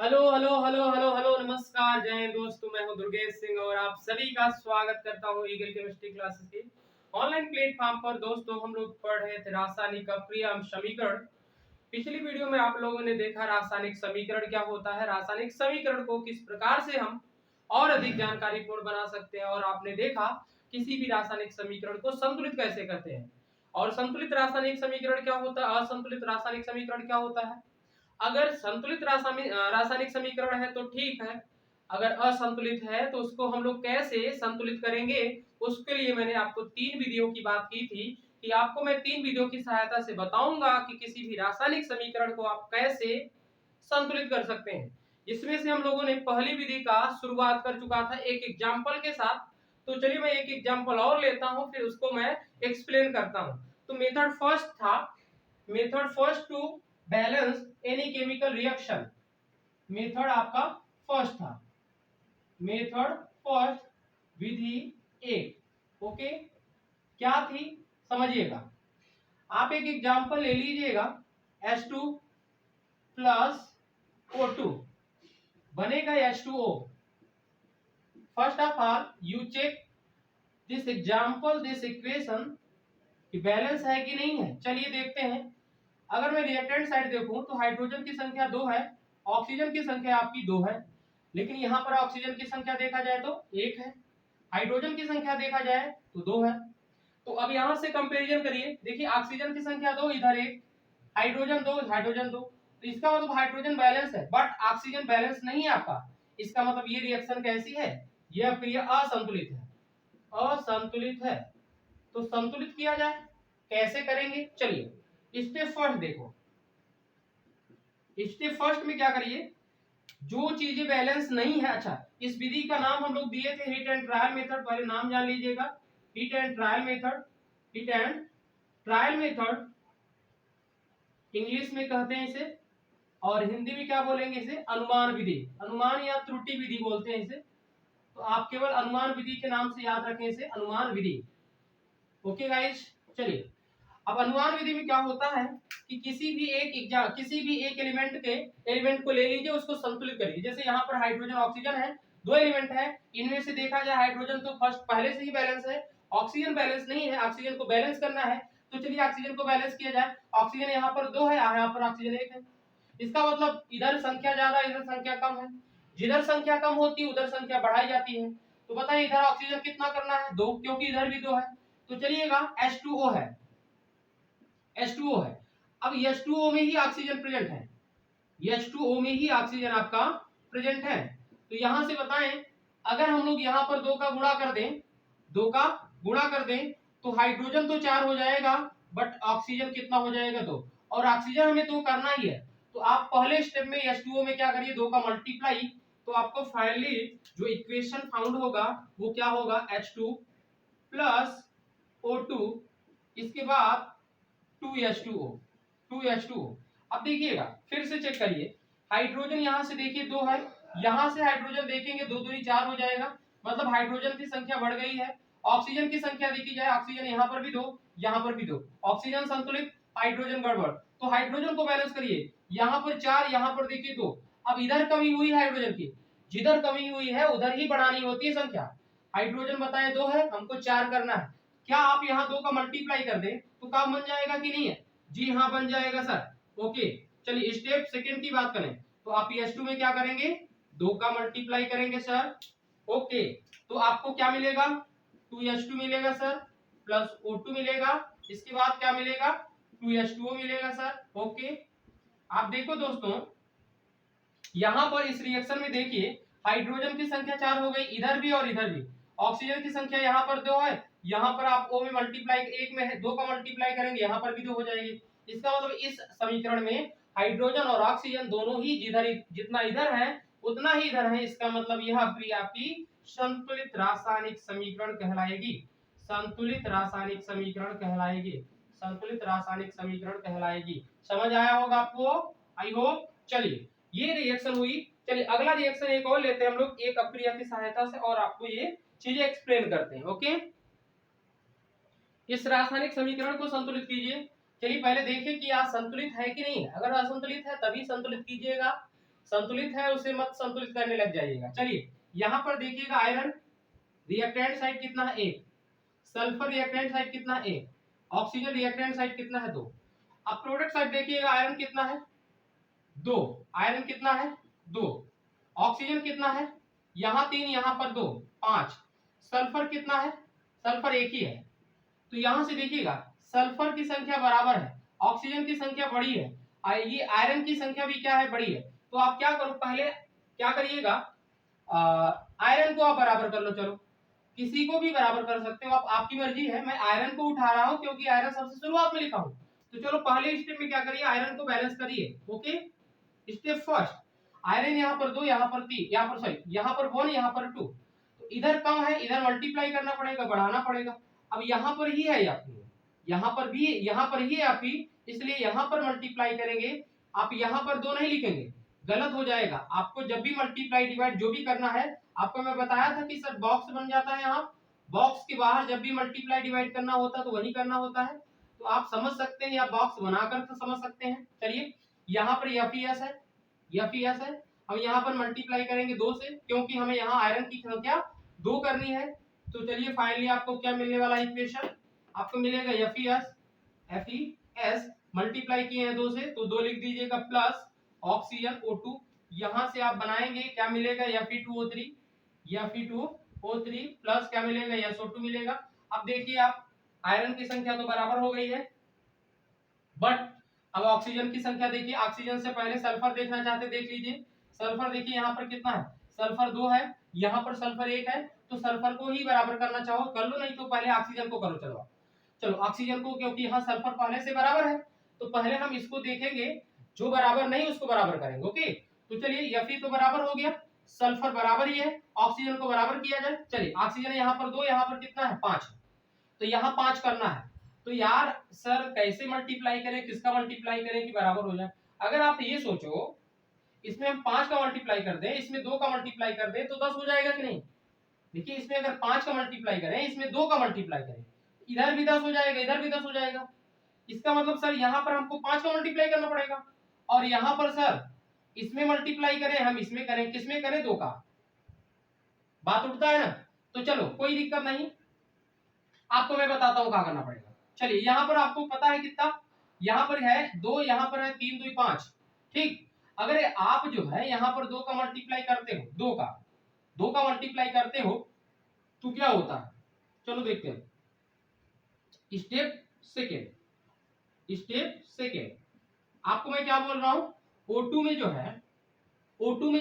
Hello hello hello hello hello नमस्कार, जय हिंद दोस्तों। मैं हूं दुर्गेश सिंह और आप सभी का स्वागत करता हूं ईगल केमिस्ट्री क्लासेस के ऑनलाइन प्लेटफॉर्म पर। दोस्तों, हम लोग पढ़ रहे थे रासायनिक अप्रिय समीकरण। पिछली वीडियो में आप लोगों ने देखा रासायनिक समीकरण क्या होता है, रासायनिक समीकरण को किस प्रकार से हम और अधिक जानकारीपूर्ण बना सकते हैं, और आपने देखा किसी भी रासायनिक समीकरण को संतुलित कैसे करते हैं। और संतुलित रासायनिक समीकरण क्या होता है, असंतुलित रासायनिक समीकरण क्या होता है। अगर संतुलित रासायनिक समीकरण है तो ठीक है, अगर असंतुलित है तो उसको हम लोग कैसे संतुलित करेंगे। उसके लिए मैंने आपको 3 विधियों की बात की थी कि आपको मैं 3 विधियों की सहायता से बताऊंगा कि किसी भी रासायनिक समीकरण को आप कैसे संतुलित कर सकते हैं। इसमें से हम लोगों ने पहली विधि का शुरुआत कर चुका था एक एग्जाम्पल के साथ। तो चलिए मैं एक एग्जाम्पल और लेता हूं, फिर उसको मैं एक्सप्लेन करता हूं। तो method first to balance any chemical reaction. Method आपका फर्स्ट था, मेथड फर्स्ट, विधि एक। ओके, क्या थी समझिएगा। आप एक एग्जांपल ले लीजिएगा, H2 प्लस O2 बनेगा H2O। First of all you check this example, this equation कि बैलेंस है कि नहीं है। चलिए देखते हैं। अगर मैं रिएक्टेंट साइड देखूं तो हाइड्रोजन की संख्या 2 है, ऑक्सीजन की संख्या आपकी 2 है, लेकिन यहाँ पर ऑक्सीजन की संख्या देखा जाए तो 1 है, हाइड्रोजन की संख्या देखा जाए तो 2 है। तो अब यहाँ से कंपैरिजन करिए, देखिए ऑक्सीजन की संख्या 2, इधर 1, हाइड्रोजन 2, हाइड्रोजन 2, तो इसका मतलब हाइड्रोजन बैलेंस है बट ऑक्सीजन बैलेंस नहीं है आपका। इसका मतलब ये रिएक्शन कैसी है, यह अप्रिय असंतुलित है, असंतुलित है। तो संतुलित किया जाए, कैसे करेंगे चलिए। स्टेप फर्स्ट देखो, स्टेप फर्स्ट में क्या करिए, जो चीजें बैलेंस नहीं है। अच्छा, इस विधि का नाम हम लोग दिए थे हिट एंड ट्रायल मेथड, पहले नाम जान लीजिएगा। Hit and trial method, hit and trial method English में कहते हैं इसे, और हिंदी में क्या बोलेंगे इसे, अनुमान विधि, अनुमान या त्रुटि विधि बोलते हैं इसे। तो आप केवल अनुमान विधि के नाम से याद रखें इसे, अनुमान विधि। ओके गाइस, चलिए। अब अनुमान विधि में क्या होता है कि किसी भी एक एलिमेंट को ले लीजिए, उसको संतुलित करिए। जैसे यहाँ पर हाइड्रोजन ऑक्सीजन है, 2 एलिमेंट है, इनमें से देखा जाए हाइड्रोजन तो फर्स्ट पहले से ही बैलेंस है, ऑक्सीजन बैलेंस नहीं है, ऑक्सीजन को बैलेंस करना है। तो चलिए ऑक्सीजन को बैलेंस किया जाए। ऑक्सीजन यहाँ पर 2 है, यहाँ पर ऑक्सीजन 1 है। इसका मतलब इधर संख्या ज्यादा, इधर संख्या कम है। जिधर संख्या कम होती है उधर संख्या बढ़ाई जाती है। तो बताएं इधर ऑक्सीजन कितना करना है, 2, क्योंकि इधर भी 2 है। तो चलिएगा H2O है, H2O है। अब H2O में ही ऑक्सीजन प्रेजेंट है, H2O में ही ऑक्सीजन आपका प्रेजेंट है। तो यहां से बताएं, अगर हम लोग यहाँ पर 2 का गुणा कर दें, 2 का गुणा कर दें तो हाइड्रोजन तो 4 हो जाएगा बट ऑक्सीजन कितना हो जाएगा, 2। और ऑक्सीजन हमें 2 करना ही है। तो आप पहले स्टेप में H2O में क्या करिए, 2 का मल्टीप्लाई, तो आपको फाइनली जो इक्वेशन फाउंड होगा वो क्या होगा, H2 प्लस O2, इसके बाद 2H2O, 2H2O। अब देखिएगा, फिर से चेक करिए। हाइड्रोजन यहाँ से देखिए 2 है, यहाँ से हाइड्रोजन देखेंगे 2 दूनी 4 हो जाएगा, मतलब हाइड्रोजन की संख्या बढ़ गई है। ऑक्सीजन की संख्या देखी जाए, ऑक्सीजन यहाँ पर भी 2, यहाँ पर भी 2, ऑक्सीजन संतुलित, हाइड्रोजन गड़बड़। तो हाइड्रोजन को बैलेंस करिए, यहाँ पर 4, यहाँ पर देखिए 2। अब इधर कमी हुई हाइड्रोजन की, जिधर कमी हुई है उधर ही बढ़ानी होती है संख्या। हाइड्रोजन बताए 2 है, हमको 4 करना है। क्या आप यहाँ 2 का मल्टीप्लाई कर दें तो काम बन जाएगा कि नहीं है, जी हाँ बन जाएगा सर। ओके, चलिए स्टेप सेकंड की बात करें तो आप H2 में क्या करेंगे, 2 का मल्टीप्लाई करेंगे सर। ओके, तो आपको क्या मिलेगा, 2H2 मिलेगा सर, प्लस O2 मिलेगा, इसके बाद क्या मिलेगा, 2H2O मिलेगा सर। ओके, आप देखो दोस्तों, यहाँ पर इस रिएक्शन में देखिए हाइड्रोजन की संख्या 4 हो गई, इधर भी और इधर भी। ऑक्सीजन की संख्या यहाँ पर 2 है, यहाँ पर आप O में मल्टीप्लाई, एक में है 2 का मल्टीप्लाई करेंगे, यहाँ पर भी 2 हो जाएगी। इसका मतलब इस समीकरण में हाइड्रोजन और ऑक्सीजन दोनों ही जिधर जितना इधर है उतना ही इधर है। इसका मतलब यह आपकी संतुलित रासायनिक समीकरण कहलाएगी, संतुलित रासायनिक समीकरण कहलाएगी, संतुलित रासायनिक समीकरण कहलाएगी। समझ आया होगा आपको, आई होप। चलिए ये रिएक्शन हुई, चलिए अगला रिएक्शन एक और लेते हैं हम लोग एक अप्रिय की सहायता से, और आपको ये चीजें एक्सप्लेन करते हैं। ओके, इस रासायनिक समीकरण को संतुलित कीजिए। चलिए पहले देखिए कि यह संतुलित है कि नहीं है। अगर असंतुलित है तभी संतुलित कीजिएगा, संतुलित है उसे मत संतुलित करने लग जाइएगा। चलिए यहाँ पर देखिएगा, आयरन रिएक्टेंट साइड कितना है 1, सल्फर रिएक्टेंट साइड कितना है 1, ऑक्सीजन रिएक्टेंट साइड कितना है 2। अब प्रोडक्ट साइड देखिएगा, आयरन कितना है 2, आयरन कितना है 2, ऑक्सीजन कितना है यहाँ 3, यहाँ पर 2, 5, सल्फर कितना है, सल्फर 1 ही है। तो यहां से देखिएगा सल्फर की संख्या बराबर है, ऑक्सीजन की संख्या बड़ी है, ये आयरन की संख्या भी क्या है, बड़ी है। तो आप क्या करो, पहले क्या करिएगा, आयरन को आप बराबर कर लो। चलो किसी को भी बराबर कर सकते हो आप, आपकी मर्जी है। मैं आयरन को उठा रहा हूं क्योंकि आयरन सबसे शुरुआत में लिखा हूं। तो चलो पहले स्टेप में क्या करिए, आयरन को बैलेंस करिए। ओके, स्टेप फर्स्ट, आयरन यहाँ पर 2, यहाँ पर 3, यहाँ पर सॉरी यहाँ पर 1, यहाँ पर 2। तो इधर कम है, इधर मल्टीप्लाई करना पड़ेगा, बढ़ाना पड़ेगा। अब यहाँ पर ही है आपकी, यहाँ पर भी यहाँ पर ही है आपकी, इसलिए यहाँ पर मल्टीप्लाई करेंगे। आप यहाँ पर 2 नहीं लिखेंगे, गलत हो जाएगा। आपको जब भी मल्टीप्लाई डिवाइड जो भी करना है, आपको मैं बताया था कि सर बॉक्स बन जाता है, यहाँ बॉक्स के बाहर जब भी मल्टीप्लाई डिवाइड करना होता है तो वही करना होता है। तो आप समझ सकते हैं, या बॉक्स बनाकर तो समझ सकते हैं। चलिए यहाँ पर FES है, FES है, हम यहाँ पर मल्टीप्लाई करेंगे 2 से, क्योंकि हमें यहाँ आयरन की संख्या 2 करनी है। तो चलिए फाइनली आपको क्या मिलने वाला है इक्वेशन, आपको मिलेगा FES मल्टीप्लाई किए हैं 2 से, तो 2 लिख दीजिएगा, प्लस ऑक्सीजन O2, यहां से आप बनाएंगे क्या मिलेगा, Fe2O3, Fe2O3 प्लस क्या मिलेगा, SO2 मिलेगा। अब देखिए आप, आयरन की संख्या तो बराबर हो गई है, बट अब ऑक्सीजन की संख्या देखिए। ऑक्सीजन से पहले सल्फर देखना चाहते, देख लीजिए सल्फर देखिए यहाँ पर कितना है, सल्फर 2 है, यहाँ पर सल्फर 1 है। तो सल्फर को ही बराबर करना चाहो कर लो, नहीं तो पहले ऑक्सीजन को करो। चलो ऑक्सीजन को, क्योंकि यहाँ सल्फर पहले से बराबर है, तो पहले हम इसको देखेंगे, जो बराबर नहीं उसको बराबर करेंगे। ओके, तो चलिए Fe तो बराबर हो गया, सल्फर बराबर ही है, ऑक्सीजन को बराबर किया जाए। चलिए ऑक्सीजन यहाँ पर 2, यहाँ पर कितना है 5, तो यहाँ 5 करना है। तो यार सर कैसे मल्टीप्लाई करें, किसका मल्टीप्लाई करें कि बराबर हो जाए। अगर आप ये सोचो, इसमें हम 5 का मल्टीप्लाई कर दें, इसमें 2 का मल्टीप्लाई कर दें, तो 10 हो जाएगा कि नहीं। देखिए इसमें अगर 5 का मल्टीप्लाई करें, इसमें 2 का मल्टीप्लाई करें, इधर भी 10 हो जाएगा, इधर भी 10 हो जाएगा। इसका मतलब सर यहाँ पर हमको 5 का मल्टीप्लाई करना पड़ेगा, और यहाँ पर सर इसमें मल्टीप्लाई करें, हम इसमें करें, किसमें करें, 2 का। बात उठता है ना। तो चलो कोई दिक्कत नहीं, आपको मैं बताता हूँ क्या करना पड़ेगा। चलिए यहाँ पर आपको पता है कितना, यहाँ पर है 2, यहाँ पर है 3 2 5, ठीक। अगर आप जो है यहाँ पर 2 का मल्टीप्लाई करते हो, 2 का मल्टीप्लाई करते हो, तो क्या होता है, चलो देखते हैं। स्टेप सेकेंड, आपको मैं क्या बोल रहा हूं, O2 में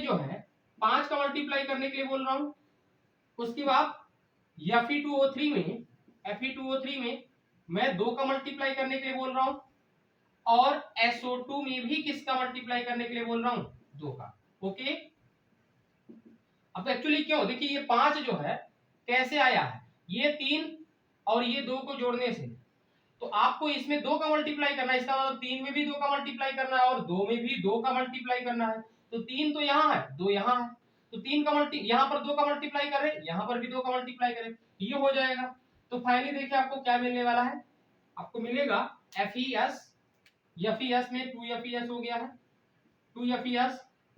जो है 5 का मल्टीप्लाई करने के लिए बोल रहा हूं। उसके बाद Fe2O3 में मैं 2 का मल्टीप्लाई करने के लिए बोल रहा हूं, और SO2 में भी किसका मल्टीप्लाई करने के लिए बोल रहा हूं, 2 का। ओके, अब एक्चुअली क्यों, देखिए ये 5 जो है कैसे आया है, ये 3 और ये 2 को जोड़ने से। तो आपको इसमें 2 का मल्टीप्लाई करना है, इसका मतलब 3 में भी 2 का मल्टीप्लाई करना है, और 2 में भी 2 का मल्टीप्लाई करना है। तो 3 तो यहाँ है, 2 यहाँ है, तो 3 का यहाँ पर 2 का मल्टीप्लाई करें, यहाँ पर भी 2 का मल्टीप्लाई करें, ये हो जाएगा। तो फाइनली देखिए आपको क्या मिलने वाला है, आपको मिलेगा FES में 2FES हो गया है, 2FES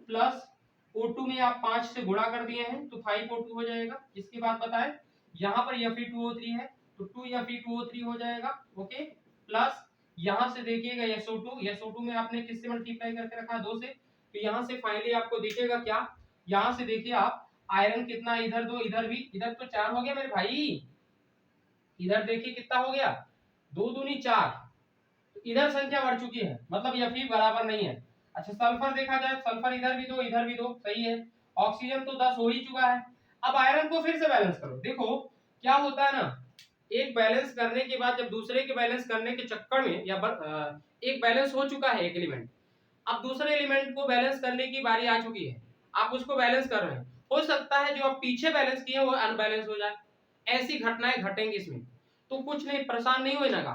प्लस O2 में आप 5 से गुणा कर दिए हैं, तो 5O2 हो जाएगा। इसके बाद बताए यहाँ पर Fe2O3 है, तो 2Fe2O3 हो जाएगा। ओके, प्लस यहाँ से देखिएगा SO2 में आपने किससे मल्टीप्लाई करके रखा, 2 से। तो यहाँ से फाइनली आपको दिखेगा क्या, यहाँ से देखिए आप, आयरन कितना, इधर 2, इधर भी, इधर तो 4 हो गया मेरे भाई, इधर देखिए कितना हो गया, 2 दूनी 4, तो इधर संख्या बढ़ चुकी है, मतलब Fe बराबर नहीं है। अच्छा सल्फर देखा जाए, सल्फर इधर भी 2, इधर भी 2, सही है। ऑक्सीजन तो 10 हो ही चुका है। अब आयरन को फिर से बैलेंस करो, देखो क्या होता है ना, एक बैलेंस करने के बाद जब दूसरे के बैलेंस करने के चक्कर में, या एक बैलेंस हो चुका है एक एलिमेंट, अब दूसरे एलिमेंट को बैलेंस करने की बारी आ चुकी है, आप उसको बैलेंस कर रहे हैं, हो सकता है जो आप पीछे बैलेंस किए वो अनबैलेंस हो जाए, ऐसी घटनाएं घटेंगी इसमें। तो कुछ नहीं, परेशान नहीं होना का,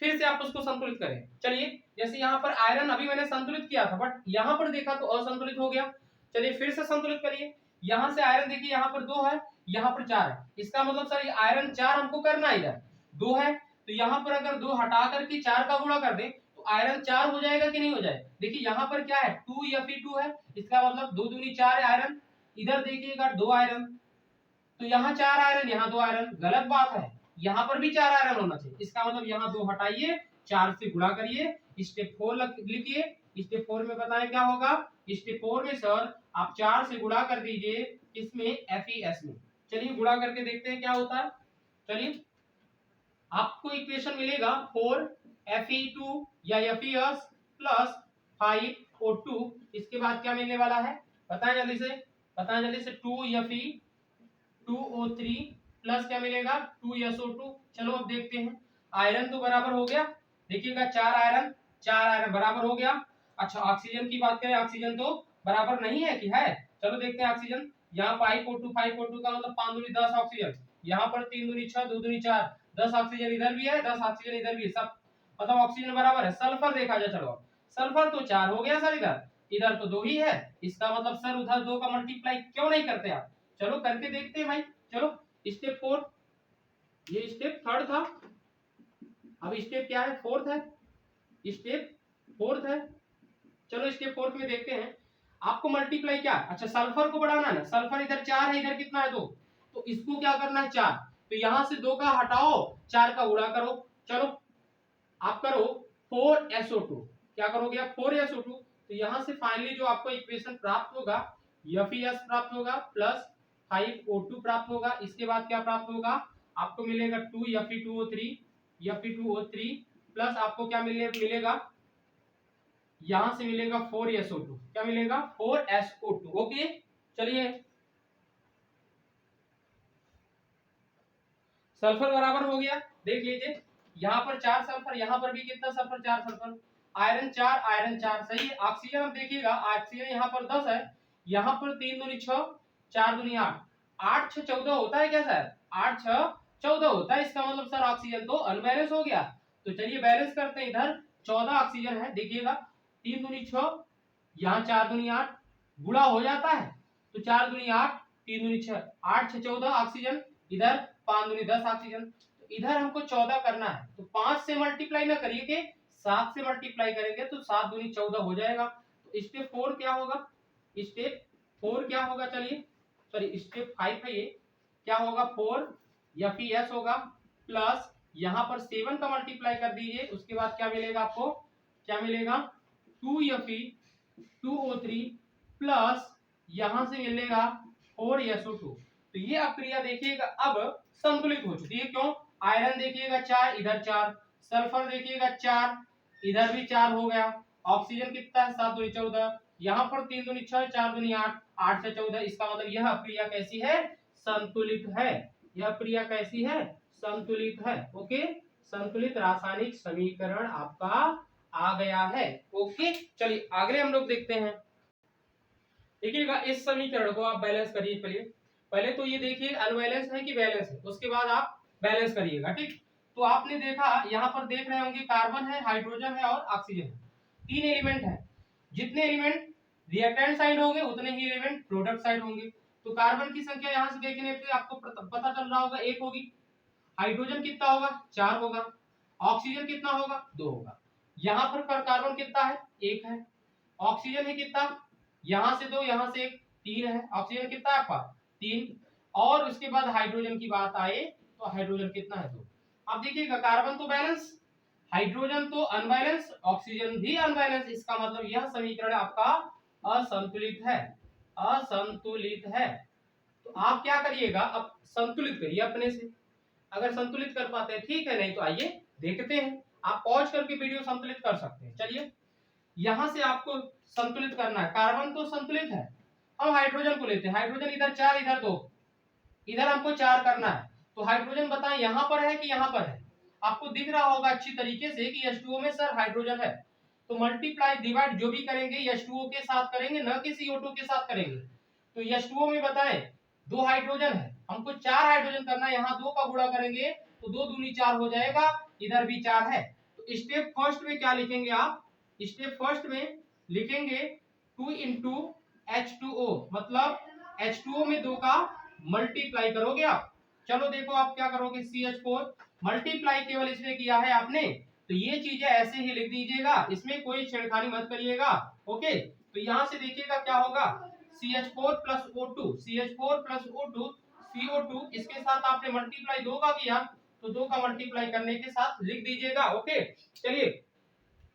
फिर से आप उसको संतुलित करें। चलिए जैसे यहाँ पर आयरन अभी मैंने संतुलित किया था, बट यहाँ पर देखा तो असंतुलित हो गया। चलिए फिर से संतुलित करिए, यहाँ से आयरन देखिए, यहाँ पर 2 है, यहाँ पर 4 है, इसका मतलब सर आयरन 4 हमको करना है, इधर 2 है, तो यहाँ पर अगर 2 हटा करके 4 का गुणा कर दे, तो आयरन 4 हो जाएगा कि नहीं हो जाएगा? देखिए यहाँ पर क्या है 2Fe2 है, इसका मतलब 2 दूनी 4 है आयरन। इधर देखिएगा 2 आयरन, तो यहाँ 4 आयरन यहाँ 2 आयरन, गलत बात है, यहाँ पर भी 4 आयरन होना चाहिए। इसका मतलब यहाँ 2 हटाइए, 4 से गुणा करिए, स्टेप 4 लिखिए। स्टेप 4 में बताएं क्या होगा? स्टेप 4 में सर आप 4 से गुणा कर दीजिए इसमें FeS में। चलिए गुणा करके देखते हैं क्या होता है। चलिए आपको इक्वेशन मिलेगा 4Fe2 या FeS प्लस 5O2। इसके बाद क्या मिलने वाला है बताएं जल्दी से, बताएं जल्दी से। 2Fe2O3 प्लस क्या मिलेगा 2SO2। चलो अब देखते हैं, आयरन तो बराबर हो गया, देखिएगा 4 आयरन बराबर हो गया। अच्छा ऑक्सीजन की बात करें, ऑक्सीजन तो बराबर नहीं है कि है? चलो देखते हैं ऑक्सीजन। यहाँ 5O2 का मतलब 5 दूनी 10 ऑक्सीजन, यहाँ पर 3 दूनी 6 2 दूनी 4 10 ऑक्सीजन इधर भी है, 10 ऑक्सीजन इधर भी है, सब मतलब ऑक्सीजन बराबर है। सल्फर देखा जाए, चलो सल्फर तो 4 हो गया सर, इधर तो 2 ही है, इसका मतलब सर उधर 2 का मल्टीप्लाई क्यों नहीं करते आप? चलो करके देखते हैं भाई। चलो स्टेप 4, ये स्टेप 3 था, अब स्टेप क्या है? 4 है, स्टेप 4 है। चलो स्टेप 4 में देखते हैं आपको मल्टीप्लाई क्या। अच्छा सल्फर को बढ़ाना है ना, सल्फर इधर 4 है, इधर कितना है 2, तो इसको क्या करना है 4, तो यहां से 2 का हटाओ, 4 का गुणा करो। चलो आप करो 4SO2, क्या करोगे आप 4SO2, तो यहां से फाइनली जो आपको इक्वेशन प्राप्त होगा FeS प्राप्त होगा प्लस 5O2 प्राप्त होगा। इसके बाद क्या प्राप्त होगा आपको मिलेगा 2Fe2O3 प्लस आपको क्या मिलेगा यहां से मिलेगा 4SO2, क्या मिलेगा 4SO2। ओके चलिए सल्फर बराबर हो गया, देख लीजिए यहाँ पर 4 सल्फर, यहाँ पर भी कितना सल्फर 4 सल्फर, आयरन 4 सही है। ऑक्सीजन अब देखिएगा, ऑक्सीजन यहाँ पर 10 है, यहाँ पर 3 दूनी 6 4 दूनी 8 8 6 14 होता है क्या सर? 8 6 14 होता है, इसका मतलब सर ऑक्सीजन तो अनबैलेंस हो गया। तो चलिए बैलेंस करते हैं, इधर 14 ऑक्सीजन है, देखिएगा 3 दूनी 6 यहाँ 4 दूनी 8 गुणा हो जाता है, तो 4 दूनी 8 3 दूनी 6 8 6 14 ऑक्सीजन, इधर 5 दूनी 10 ऑक्सीजन, तो इधर हमको 14 करना है, तो 5 से मल्टीप्लाई ना करिए के 7 से मल्टीप्लाई करेंगे तो 7 दूनी 14 हो जाएगा। तो स्टेप 4 क्या होगा, स्टेप 4 क्या होगा, चलिए सॉरी स्टेप 5 है ये, क्या होगा 4FeS होगा प्लस यहाँ पर 7 का मल्टीप्लाई कर दीजिए, उसके बाद क्या मिलेगा आपको, क्या मिलेगा 2Fe2O3 प्लस यहां से मिलेगा 4SO2। तो ये अक्रिया देखिएगा अब संतुलित हो चुकी है, क्यों? आयरन देखिएगा 4 इधर 4, सल्फर देखिएगा 4 इधर भी 4 हो गया, ऑक्सीजन कितना है 7 दूनी 14, यहाँ पर 3 दूनी 6 4 दूनी 8 8 से 14, इसका मतलब यह अक्रिया कैसी है? संतुलित है। यह अक्रिया कैसी है? संतुलित है। ओके संतुलित रासायनिक समीकरण आपका आ गया है। ओके चलिए आगे हम लोग देखते हैं। देखिएगा इस समीकरण को आप बैलेंस करिए, पहले तो ये देखिए अनबैलेंस है कि बैलेंस है, उसके बाद आप बैलेंस करिएगा, ठीक। तो आपने देखा यहाँ पर देख रहे होंगे कार्बन है, हाइड्रोजन है और ऑक्सीजन है, 3 एलिमेंट है। जितने एलिमेंट रिएक्टेंट साइड होंगे उतने ही एलिमेंट प्रोडक्ट साइड होंगे। तो कार्बन की संख्या यहाँ से देखने पे आपको पता चल रहा होगा 1 होगी, हाइड्रोजन कितना होगा 4 होगा, ऑक्सीजन कितना होगा 2 होगा। यहाँ पर कार्बन कितना है 1 है, ऑक्सीजन है कितना, यहाँ से 2 यहाँ से 1 3 है, ऑक्सीजन कितना है आपका 3, और उसके बाद हाइड्रोजन की बात आए तो हाइड्रोजन कितना है 2। अब देखिएगा कार्बन तो बैलेंस, हाइड्रोजन तो अनबैलेंस, ऑक्सीजन भी अनबैलेंस, इसका मतलब यह समीकरण आपका असंतुलित है, असंतुलित है। तो आप क्या करिएगा अब संतुलित करिए अपने से, अगर संतुलित कर पाते हैं ठीक है, नहीं तो आइए देखते हैं, आप पॉज करके वीडियो संतुलित कर सकते हैं। चलिए यहां से आपको संतुलित करना है, कार्बन तो संतुलित है, हम हाइड्रोजन को लेते हैं, हाइड्रोजन इधर 4 इधर 2, इधर हमको 4 करना है, तो हाइड्रोजन बताएं यहां पर है कि यहां पर है? आपको दिख रहा होगा अच्छी तरीके से कि H2O में सर हाइड्रोजन है, तो मल्टीप्लाई डिवाइड जो भी करेंगे H2O के साथ करेंगे, न कि CO2 के साथ करेंगे। तो H2O में बताएं 2 हाइड्रोजन है, हमको 4 हाइड्रोजन करना है, यहाँ 2 का गुणा करेंगे तो 2 दूनी 4 हो जाएगा, इधर भी 4 है। तो स्टेप फर्स्ट में क्या लिखेंगे आप, स्टेप फर्स्ट में लिखेंगे 2 into H2O, मतलब H2O में 2 का मल्टीप्लाई करोगे आप। चलो देखो आप क्या करोगे, CH4 मल्टीप्लाई केवल इसमें किया है आपने, तो ये चीजें ऐसे ही लिख दीजिएगा, इसमें कोई छेड़खानी मत करिएगा। ओके, तो यहाँ से देखिएगा क्या होगा, CH4 plus O2, CH4 plus O2 CO2, इसके साथ आपने मल्टीप्लाई 2 का किया तो 2 का मल्टीप्लाई करने के साथ लिख दीजिएगा। ओके, चलिए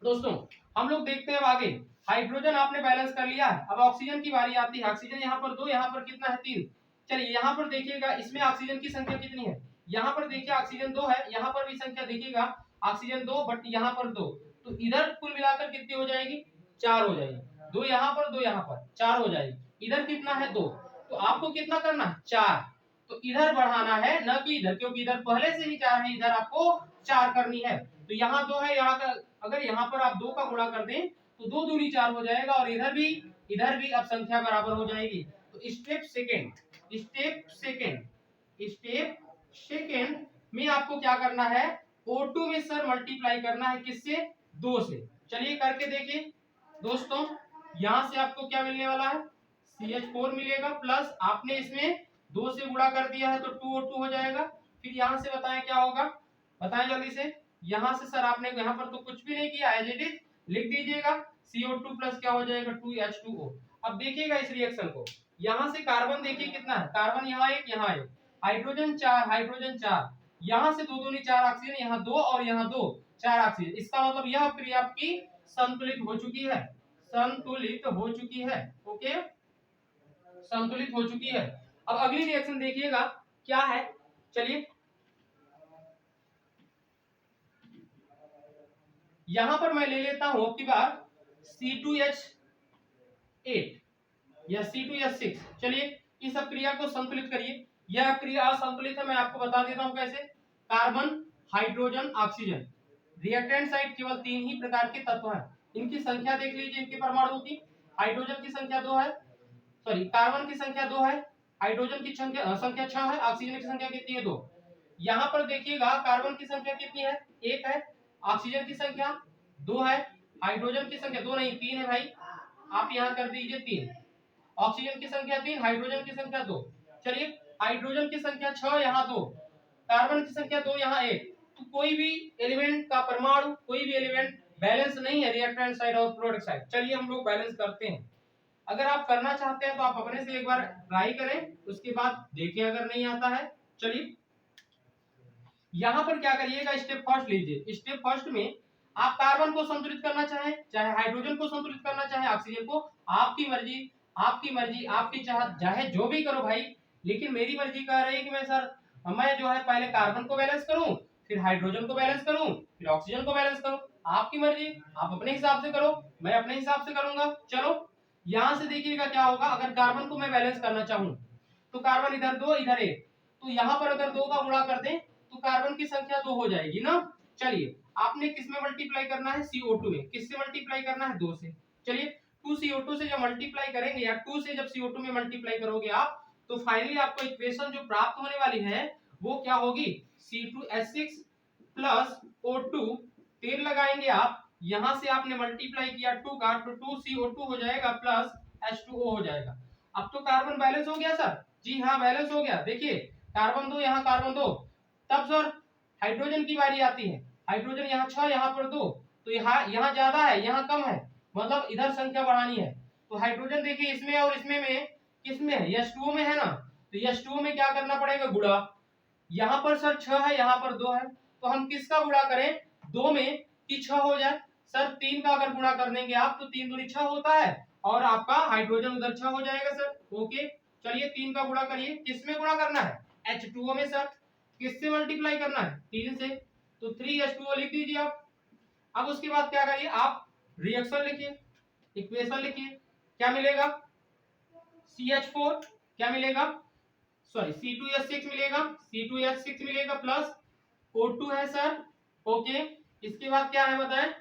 दोस्तों हम लोग देखते हैं अब आगे। हाइड्रोजन आपने बैलेंस कर लिया है, अब ऑक्सीजन की बारी आती है। ऑक्सीजन यहाँ पर 2, यहाँ पर कितना है 3। चलिए यहाँ पर देखिएगा इसमें ऑक्सीजन की संख्या कितनी है, यहाँ पर देखिए ऑक्सीजन 2 है, यहाँ पर भी संख्या देखिएगा ऑक्सीजन 2, बट यहाँ पर 2, तो इधर कुल मिलाकर कितनी हो जाएगी, 4 हो जाएगी। 2 यहाँ पर 2 यहाँ पर 4 हो जाएगी। इधर कितना है 2, तो आपको कितना करना है 4, तो इधर बढ़ाना है न कि इधर, क्योंकि इधर पहले से ही 4 है, इधर आपको 4 करनी है। तो यहाँ 2 है, यहाँ का अगर यहाँ पर आप 2 का गुणा कर दें तो 2 दूनी 4 हो जाएगा, और इधर भी अब संख्या बराबर हो जाएगी। तो स्टेप सेकेंड में आपको क्या करना है, O2 में सर मल्टीप्लाई करना है, किससे, 2 से। चलिए करके देखिए दोस्तों, यहाँ से आपको क्या मिलने वाला है, CH4 मिलेगा, प्लस आपने इसमें 2 से गुणा कर दिया है तो 2O2 हो जाएगा। फिर यहाँ से बताएं क्या होगा, बताएं जल्दी से। यहाँ से सर आपने यहाँ पर तो कुछ भी नहीं किया, एज इट इज लिख दीजिएगा, CO2 प्लस क्या हो जाएगा 2H2O। अब देखिएगा इस रिएक्शन को, यहाँ से कार्बन देखिए कितना है, कार्बन यहाँ एक, यहाँ एक, हाइड्रोजन 4, यहाँ से 2 दूनी 4 ऑक्सीजन, यहाँ 2 और यहाँ 2, 4 ऑक्सीजन। इसका मतलब यह क्रिया आपकी संतुलित हो चुकी है, ओके, संतुलित हो चुकी है। अब अगली रिएक्शन देखिएगा क्या है, चलिए यहां पर मैं ले लेता हूं की बार C2H8 या C2H6। चलिए इस क्रिया को संतुलित करिए, यह क्रिया असंतुलित है, मैं आपको बता देता हूं कैसे। Carbon, hydrogen, oxygen, reactant side केवल 3 ही प्रकार के तत्व हैं। इनकी संख्या देख लीजिए, इनके परमाणु की, हाइड्रोजन की संख्या 2 है, सॉरी कार्बन की संख्या 2 है, हाइड्रोजन की संख्या 6 है, ऑक्सीजन की संख्या कितनी है 2। यहाँ पर देखिएगा कार्बन की संख्या कितनी है, 1 है, ऑक्सीजन की संख्या 2 है, हाइड्रोजन की संख्या 2 नहीं 3 है भाई, आप यहाँ कर दीजिए 3, ऑक्सीजन की संख्या 3, हाइड्रोजन की संख्या 2। चलिए हाइड्रोजन की संख्या 6, यहाँ 2, कार्बन की संख्या 2, यहाँ 1। तो कोई भी एलिमेंट का परमाणु, कोई भी एलिमेंट बैलेंस नहीं है रिएक्टेंट साइड और प्रोडक्ट साइड। चलिए हम लोग बैलेंस करते हैं, अगर आप करना चाहते हैं तो आप अपने से एक बार ट्राई करें, उसके बाद देखिए अगर नहीं आता है। चलिए यहाँ पर क्या करिएगा, स्टेप फर्स्ट लीजिए। स्टेप फर्स्ट में आप कार्बन को संतुलित करना चाहें, चाहे हाइड्रोजन को संतुलित करना चाहे, ऑक्सीजन को, आपकी मर्जी, आपकी चाहे जो भी करो भाई, लेकिन मेरी मर्जी कह रही है कि मैं जो है पहले कार्बन को बैलेंस करूं, फिर हाइड्रोजन को बैलेंस करूं, फिर ऑक्सीजन को बैलेंस करूं। आपकी मर्जी, आप अपने हिसाब से करो, मैं अपने हिसाब से करूंगा। चलो यहाँ से देखिएगा क्या होगा, अगर कार्बन को मैं बैलेंस करना चाहूं तो कार्बन इधर 2 इधर 1, तो यहाँ पर अगर 2 का गुणा कर दें तो कार्बन की संख्या 2 हो जाएगी ना। चलिए आपने किस में मल्टीप्लाई करना है, CO2 में। किससे मल्टीप्लाई करना है, 2 से। चलिए 2CO2 से जब मल्टीप्लाई करेंगे, या 2 से जब CO2 में मल्टीप्लाई करोगे आप, तो फाइनली आपको इक्वेशन जो प्राप्त होने वाली है वो क्या होगी, C2H6 प्लस O2, 13 लगाएंगे आप, यहां से आपने मल्टीप्लाई किया 2 का, तो 2CO2 हो जाएगा प्लस H2O हो जाएगा। अब तो कार्बन बैलेंस हो गया सर, जी हाँ बैलेंस हो गया। देखिए कार्बन 2, यहाँ कार्बन 2। तब सर हाइड्रोजन की बारी आती है, हाइड्रोजन यहाँ 6, यहाँ पर 2, तो यहाँ ज्यादा है, यहाँ कम है, मतलब इधर संख्या बढ़ानी है। तो हाइड्रोजन देखिए इसमें और इसमें में किसमें है, H2O में है ना, तो H2O में क्या करना पड़ेगा, गुणा। यहाँ पर सर 6 है, यहाँ पर 2 है, तो हम किसका गुणा करें, 2 में कि 6 हो जाए। सर 3 का अगर गुणा कर देंगे आप तो 3 दूनी 6 होता है, और आपका हाइड्रोजन उधर 6 हो जाएगा सर। ओके चलिए 3 का गुणा करिए, किसमें गुणा करना है, H2O में। सर किससे मल्टीप्लाई करना है, 3 से, तो 3H2O लिख दीजिए आप। अब उसके बाद क्या करिए, आप रिएक्शन लिखिए, इक्वेशन लिखिए, क्या मिलेगा, CH4 क्या मिलेगा, सॉरी C2H6 मिलेगा, C2H6 मिलेगा प्लस O2 है सर। ओके इसके बाद क्या है बताएं,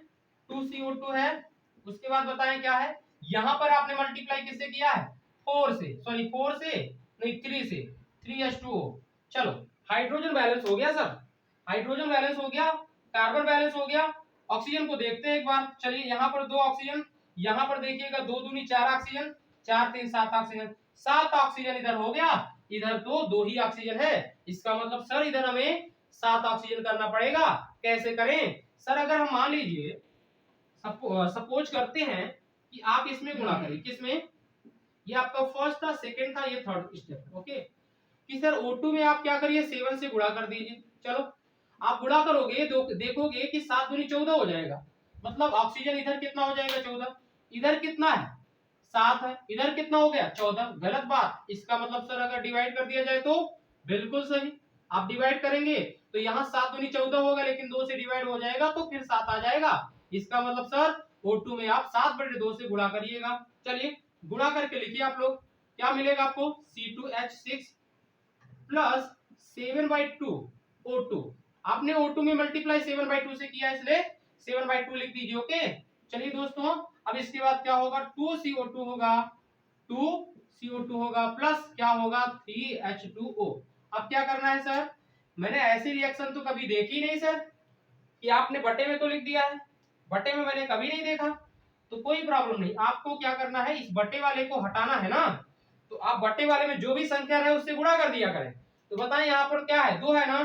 2CO2 है। उसके बाद बताएं क्या है, यहां पर आपने मल्टीप्लाई किससे किया है, 4 से, सॉरी 4 से नहीं 3 से, 3H2O। चलो हाइड्रोजन बैलेंस हो गया सर, हाइड्रोजन बैलेंस हो गया, कार्बन बैलेंस हो गया। ऑक्सीजन को देखते हैं एक बार। चलिए यहाँ पर 2 ऑक्सीजन, यहाँ पर देखिएगा 2 दूनी 4 ऑक्सीजन, 4 3 7 ऑक्सीजन, 7 ऑक्सीजन इधर हो गया, इधर तो 2 ही ऑक्सीजन है। इसका मतलब सर इधर हमें 7 ऑक्सीजन करना पड़ेगा। कैसे करें, सर अगर हम मान लीजिए सपोज करते हैं कि आप इसमें गुणा करें, किसमें, ये आपका फर्स्ट था, सेकंड था, ये थर्ड स्टेप, ओके, कि सर O2 में आप क्या करिए 7 से गुणा कर दीजिए। चलो आप गुणा करोगे देखोगे कि 7 दूनी 14 हो जाएगा, मतलब ऑक्सीजन इधर कितना हो जाएगा 14, इधर कितना है 7 है, इधर कितना हो गया 14, गलत बात। इसका मतलब सर अगर डिवाइड कर दिया जाए तो बिल्कुल सही, आप डिवाइड करेंगे तो यहाँ 7 दूनी 14 होगा, लेकिन 2 से डिवाइड हो जाएगा तो फिर 7 आ जाएगा। इसका मतलब सर O2 में आप 7/2 से गुणा करिएगा। चलिए गुणा करके लिखिए आप लोग, क्या मिलेगा आपको C2H6 प्लस 7/2 O2। आपने O2 में मल्टीप्लाई 7/2 से किया, इसलिए 7/2 लिख दीजिए, ओके। चलिए दोस्तों अब इसके बाद क्या होगा 2CO2 होगा, 2CO2 होगा प्लस क्या होगा 3H2O। अब क्या करना है सर, मैंने ऐसी रिएक्शन तो कभी देखी नहीं सर, कि आपने बटे में तो लिख दिया है, बटे में मैंने कभी नहीं देखा, तो कोई प्रॉब्लम नहीं। आपको क्या करना है, इस बटे वाले को हटाना है ना, तो आप बटे वाले में जो भी संख्या है उससे गुणा कर दिया करें। तो बताएं यहाँ पर क्या है 2 है ना,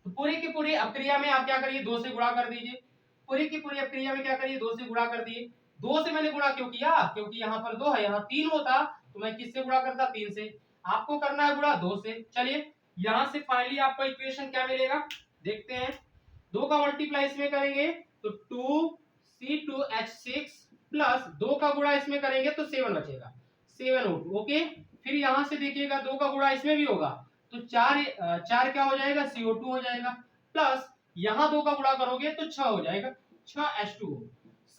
तो पूरी की पूरी अपक्रिया में आप क्या करिए 2 से गुणा कर दीजिए, पूरी की पूरी अपक्रिया में क्या करिए 2 से गुणा कर दिए। 2 से मैंने गुणा क्यों किया, क्योंकि यहाँ पर 2 है, यहाँ 3 होता तो मैं किससे गुणा करता 3 से, आपको करना है गुणा 2 से। चलिए यहाँ से फाइनली आपको इक्वेशन क्या मिलेगा देखते हैं, 2 का मल्टीप्लाई इसमें करेंगे तो 2C2H6 प्लस 2 का गुणा इसमें करेंगे तो 7 बचेगा, 7O2, ओके। फिर यहाँ से देखिएगा 2 का गुणा इसमें भी होगा तो 4 क्या हो जाएगा CO2 हो जाएगा, प्लस यहाँ 2 का गुणा करोगे तो 6 हो जाएगा, 6H2O।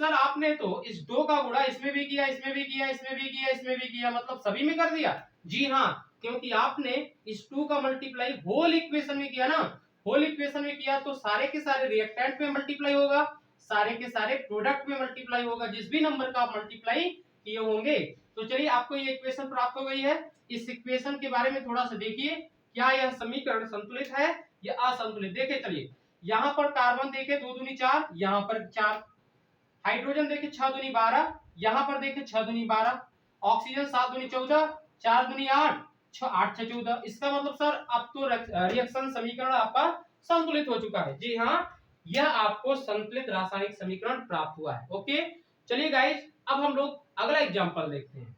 सर आपने तो इस 2 का गुणा इसमें भी किया, इसमें भी किया, इसमें भी किया, इसमें भी किया, मतलब सभी में कर दिया। जी हाँ, क्योंकि आपने इस 2 का मल्टीप्लाई होल इक्वेशन में किया ना, होल इक्वेशन में किया तो सारे के सारे रिएक्टेंट में मल्टीप्लाई होगा, सारे के सारे प्रोडक्ट में मल्टीप्लाई होगा, जिस भी नंबर का आप मल्टीप्लाई किए होंगे। तो चलिए आपको ये इक्वेशन प्राप्त हो गई है। इस इक्वेशन के बारे में थोड़ा सा देखिए, क्या यह समीकरण संतुलित है या असंतुलित। देखे चलिए यहाँ पर कार्बन देखे 2 दूनी 4, यहाँ पर 4, हाइड्रोजन देखे 6 दूनी 12, यहाँ पर देखे 6 दूनी 12, ऑक्सीजन 7 दूनी 14, 4 दूनी 8, 8 6 14। इसका मतलब सर अब तो रिएक्शन समीकरण आपका संतुलित हो चुका है। जी हाँ, यह आपको संतुलित रासायनिक समीकरण प्राप्त हुआ है, ओके। चलिए गाइस अब हम लोग अगला एग्जांपल देखते हैं।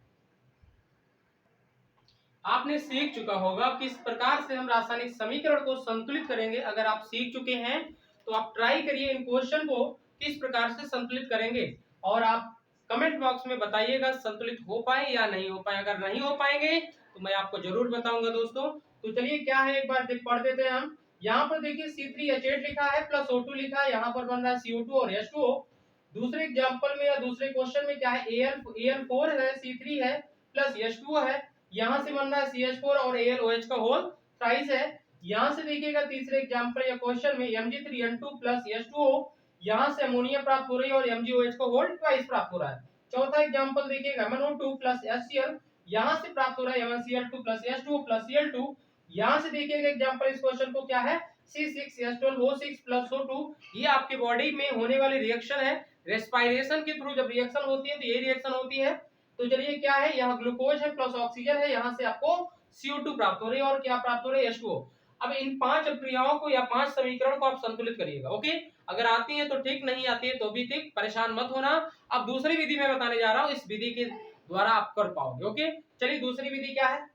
आपने सीख चुका होगा किस प्रकार से हम रासायनिक समीकरण को संतुलित करेंगे। अगर आप सीख चुके हैं तो आप ट्राई करिए इन क्वेश्चन को किस प्रकार से संतुलित करेंगे, और आप कमेंट बॉक्स में बताइएगा संतुलित हो पाए या नहीं हो पाए। अगर नहीं हो पाएंगे तो मैं आपको जरूर बताऊंगा दोस्तों। तो चलिए क्या है एक बार पढ़ देते हैं हम। यहाँ पर देखिए C3H8 लिखा है प्लस O2 लिखा है, यहाँ पर बन रहा है CO2 और H2O। दूसरे एग्जाम्पल में या दूसरे क्वेश्चन में क्या है Al4 है, C3 है प्लस H2O है, यहाँ से बन रहा है CH4 और AlOH का होल थ्राइस है। यहाँ से देखिएगा तीसरे एग्जांपल या क्वेश्चन में Mg3N2 प्लस H2O, यहाँ से अमोनिया प्राप्त हो रही है और MgOH का होल ट्वाइस प्राप्त हो रहा है। चौथा एग्जांपल देखिएगा MnO2 प्लस HCl, यहाँ से प्राप्त हो रहा है MnCl2 plus H2O plus Cl2। यहाँ से देखिएगा एग्जांपल इस क्वेश्चन को क्या है C6H12O6 प्लस O2। ये आपके बॉडी में होने वाली रिएक्शन है, रेस्पिरेशन के थ्रू जब रिएक्शन होती है तो ये रिएक्शन होती है। तो चलिए क्या है, यहाँ ग्लूकोज है प्लस ऑक्सीजन है, यहाँ से आपको CO2 प्राप्त हो रही है और क्या प्राप्त हो रही है H2O। अब इन 5 क्रियाओं को या 5 समीकरण को आप संतुलित करिएगा, ओके। अगर आती है तो ठीक, नहीं आती है तो भी ठीक, परेशान मत होना। अब दूसरी विधि मैं बताने जा रहा हूँ, इस विधि के द्वारा आप कर पाओगे, ओके। चलिए दूसरी विधि क्या है,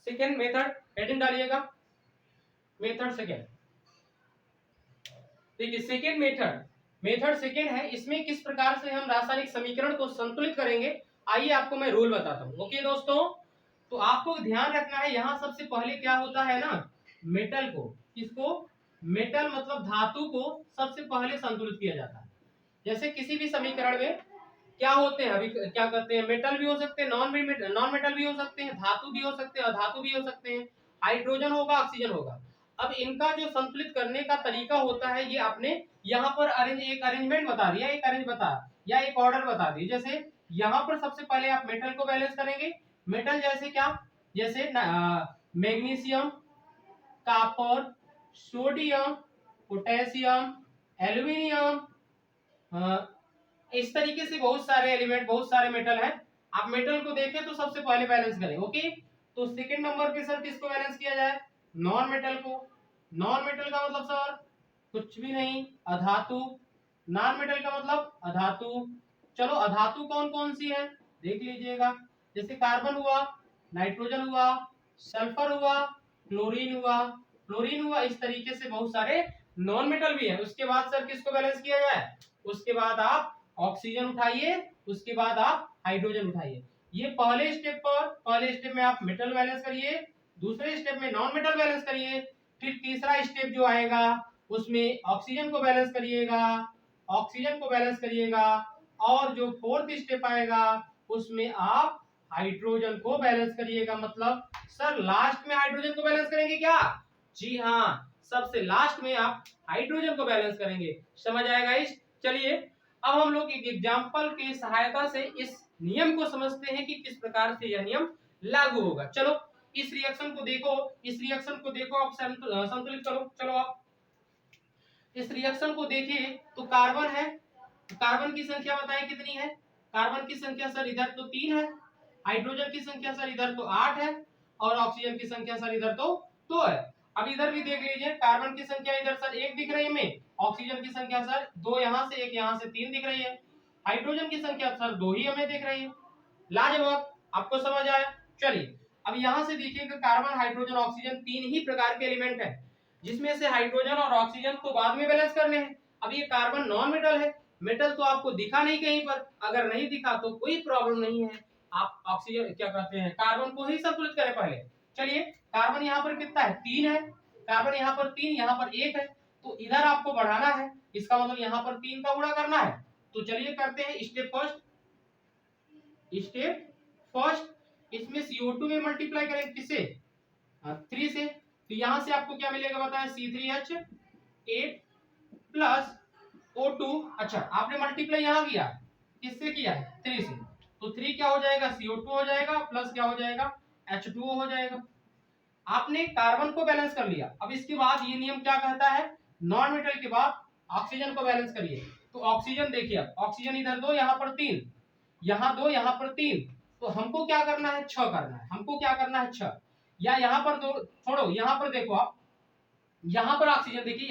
सेकेंड मेथड, हेडिंग डालिएगा मेथड सेकेंड। देखिए सेकेंड मेथड सेकेंड है, इसमें किस प्रकार से हम रासायनिक समीकरण को संतुलित करेंगे आइए आपको मैं रूल बताता हूँ, ओके दोस्तों। तो आपको ध्यान रखना है, यहाँ सबसे पहले क्या होता है ना, मेटल को, किसको, मेटल मतलब धातु को सबसे पहले संतुलित किया जाता है। जैसे किसी भी समीकरण में क्या होते हैं, अभी क्या करते हैं, मेटल भी हो सकते हैं, नॉन मेटल भी हो सकते हैं, धातु भी हो सकते हैं, अधातु भी हो सकते हैं, हाइड्रोजन होगा, ऑक्सीजन होगा। अब इनका जो संतुलित करने का तरीका होता है, ये आपने यहाँ पर एक अरेंजमेंट बता दिया, एक ऑर्डर बता दी। जैसे यहाँ पर सबसे पहले आप मेटल को बैलेंस करेंगे। मेटल जैसे क्या, जैसे magnesium, copper, sodium, potassium, aluminium, इस तरीके से बहुत सारे एलिमेंट, बहुत सारे मेटल हैं। आप मेटल को देखें तो सबसे पहले बैलेंस करें, ओके। तो सेकंड नंबर पे सर किसको बैलेंस किया जाए, नॉन मेटल को। नॉन मेटल का मतलब सर कुछ भी नहीं, अधातु। नॉन मेटल का मतलब अधातु। चलो अधातु कौन कौन सी है देख लीजिएगा, जैसे कार्बन हुआ, नाइट्रोजन हुआ, सल्फर हुआ, क्लोरीन हुआ। क्लोरीन हुआ, इस तरीके से बहुत सारे नॉन मेटल भी है। उसके बाद सर किसको बैलेंस किया जाए, उसके बाद आप ऑक्सीजन उठाइए, उसके बाद आप हाइड्रोजन उठाइए। ये पहले स्टेप में आप मेटल बैलेंस करिए, दूसरे स्टेप में नॉन मेटल बैलेंस करिए, फिर तीसरा स्टेप जो आएगा उसमें ऑक्सीजन को बैलेंस करिएगा, ऑक्सीजन को बैलेंस करिएगा, और जो फोर्थ स्टेप आएगा उसमें आप हाइड्रोजन को बैलेंस करिएगा। मतलब सर लास्ट में हाइड्रोजन को बैलेंस करेंगे क्या, जी हाँ, सबसे लास्ट में आप हाइड्रोजन को बैलेंस करेंगे। समझ आएगा इस, चलिए अब हम लोग एक एग्जांपल की सहायता से इस नियम को समझते हैं कि किस प्रकार से यह नियम लागू होगा। चलो इस रिएक्शन को देखो, इस रिएक्शन को देखो, आप संतुलित करो। चलो आप इस रिएक्शन को देखिए तो कार्बन है, कार्बन की संख्या बताएं कितनी है, कार्बन की संख्या सर इधर तो 3 है, हाइड्रोजन की संख्या सर इधर तो 8 है, और ऑक्सीजन की संख्या सर इधर तो 2 है। अब इधर भी देख लीजिए, कार्बन की संख्या इधर सर 1 दिख रही है हमें, ऑक्सीजन की संख्या सर 2 यहाँ से 1 यहाँ से 3 दिख रही है, हाइड्रोजन की संख्या सर 2 ही हमें दिख रही है। लाजवाब, आपको समझ आया। चलिए अब यहाँ से देखिएगा, कार्बन हाइड्रोजन ऑक्सीजन 3 ही प्रकार के एलिमेंट है, जिसमें से हाइड्रोजन और ऑक्सीजन को बाद में बैलेंस करने हैं। अब ये कार्बन नॉन मेटल है, मेटल तो आपको दिखा नहीं कहीं पर, अगर नहीं दिखा तो कोई प्रॉब्लम नहीं है, आप ऑक्सीजन क्या कहते हैं कार्बन को ही संतुलित करें पहले। चलिए कार्बन यहाँ पर कितना है, 3 है, कार्बन यहाँ पर 3, यहाँ पर 1 है, तो इधर आपको बढ़ाना है, इसका मतलब यहाँ पर 3 का गुणा करना है। तो चलिए करते हैं स्टेप फर्स्ट। स्टेप फर्स्ट, इसमें CO2 में मल्टीप्लाई करेंगे किससे, 3 से, तो यहां से आपको क्या मिलेगा बताएं, C3H8 प्लस O2। अच्छा आपने मल्टीप्लाई यहां किया, किससे किया है, 3 से, तो 3 क्या हो जाएगा, CO2 हो जाएगा, प्लस क्या हो जाएगा, H2O हो जाएगा। आपने कार्बन को बैलेंस कर लिया। अब इसके बाद ये नियम क्या कहता है, नॉन मेटल के बाद ऑक्सीजन को बैलेंस करिए। तो ऑक्सीजन देखिए, अब ऑक्सीजन इधर 2 यहाँ पर 3, यहाँ 2 यहाँ पर 3, तो हमको क्या करना है, 6 करना है, हमको क्या करना है 6, या यहाँ पर 2 छोड़ो, यहाँ पर देखो आप, यहाँ पर ऑक्सीजन देखिए,